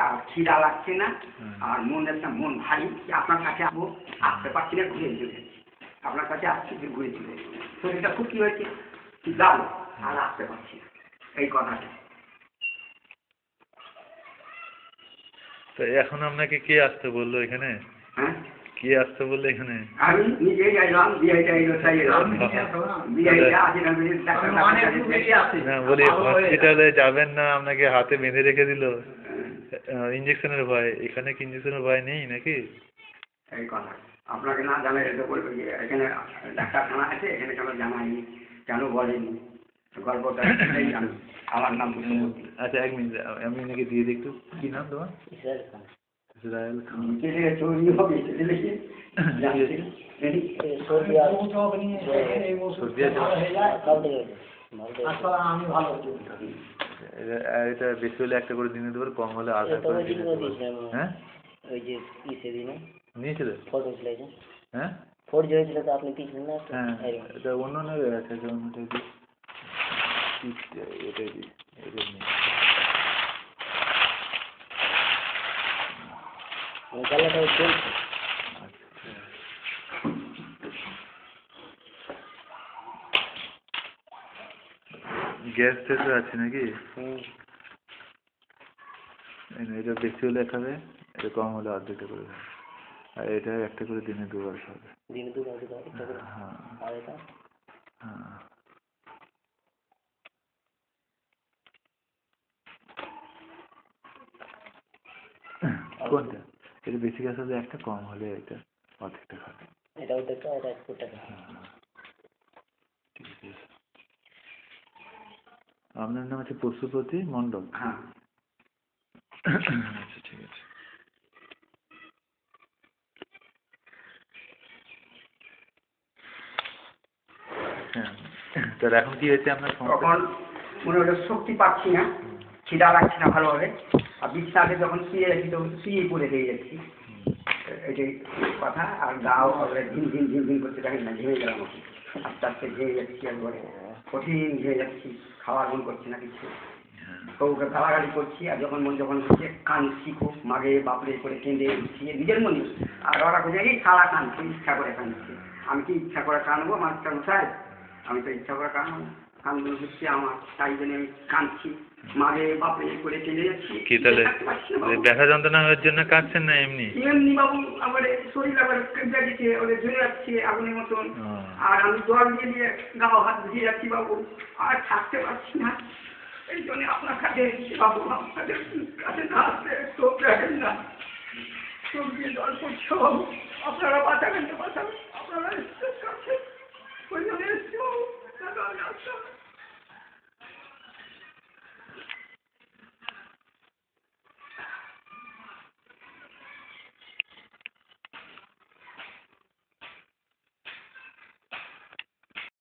আর খিদা লাগছে না, আর মন একটা মন ভারী, আপনার কাছে আসবো, আসতে পারছি না, ঘুরে চলে আপনার কাছে আসছি, ঘুরে চলে শরীরটা খুব কি হয়েছে, যাবো আর আসতে পারছি না, এই কথাটা। তো এখন আপনাকে কে আসতে বললো এখানে? হ্যাঁ, কে আসতে বললো এখানে? আমি নিজেই যাইলাম, না বলি হসপিটালে যাবেন না, আপনাকে হাতে বেঁধে রেখে দিল ইঞ্জেকশনের ভয়। এখানে কি ইঞ্জেকশনের ভয় নেই নাকি? এই কথা আপনাকে না জানাই বলবো যে এখানে ডাক্তারখানা আছে, এখানে কেন জানাইনি, কেন বলেনি, গল্পটা জানি। আমার নাম পুষ্পমূর্তি। আচ্ছা, এক মিনিট, আমি এনাকে দিয়ে দিই একটু। কি নাম তোমার? ইসরায়েল খান। চৌরি হবে দেখি এটা বেশি হলে একটা করে দিনে দেবো, কম হলে আধা করে দিনে দেবো। হ্যাঁ, ওই যে সেদিনে নিয়েছিল ফটো ছিল, হ্যাঁ ফোর যে হয়েছিল তো আপনি দিয়েছিলেন না? হ্যাঁ, এটা অন্য নেবে আছে, অন্যটাই দিই, এটাই দিই, এটা নিই। গ্যাস টেসও আছে নাকি? এটা বেশি হলে খাবে, এটা কম হলে অর্ধেকটা করে খাবে, আর এটা একটা করে দিনে দুবার খাবে। দিনে দুবার একটা করে? হ্যাঁ আর এটা? হ্যাঁ। কোনটা? এটা বেশি গ্যাস হলে একটা, কম হলে এটা অর্ধেকটা খাবে। এটা ওটা এটা 1 টাকা। ঠিক আছে। আপনার নাম আছে পশুপতি মণ্ডল? হ্যাঁ। আচ্ছা, ঠিক আছে। হ্যাঁ, তাহলে এখন কি হয়েছে আপনার? তখন মনে হলো শক্তি পাচ্ছি না, খিদা লাগছে না ভালোভাবে, আর বিছানাতে যখন শুয়ে যাচ্ছি তখন শুয়ে পড়ে দিয়ে যাচ্ছি, এটাই কথা। আর গাও ঝিম ঝিম ঝিম ঝিম করতে থাকেন না, ঝিমে গেলাম, আস্তে আস্তে ঝিমে যাচ্ছি, একবারে কঠিন ঝিমে যাচ্ছি, খাওয়ার মন করছে না কিছু, বউকে গালাগালি করছি, আর যখন মন যখন হচ্ছে কাঁদছি খুব, মাগে বাপরে করে কেঁদে উঠছি নিজের মনে, আর ওরা কোথায় কি খালা কাঁদছে, ইচ্ছা করে কাঁদছে। আমি কি ইচ্ছা করে কাঁদবো মাস্টার মশাই? আমি তো ইচ্ছা করে কাঁদবো, কান্দন হচ্ছে আমার, তাই জন্য আমি কাঁদছি, মাগে বাপরে করে কেঁদে যাচ্ছি। কি তাহলে ব্যথা যন্ত্রণা হওয়ার জন্য কাঁদছেন না এমনি? এমনি বাবু, আমার শরীর আবার কেঁদে দিচ্ছে, ওদের ঝরে যাচ্ছে আগুনের মতন, আর আমি জল দিয়ে দিয়ে গাও হাত ভিজে যাচ্ছি বাবু, আর থাকতে পারছি না। এই জন্য আপনার কাছে এসেছি বাবু, আপনাদের কাছে না আসলে চোখ রাখেন না, চোখ দিয়ে জল পড়ছে বাবু, আপনারা বাঁচাবেন তো বাঁচাবেন।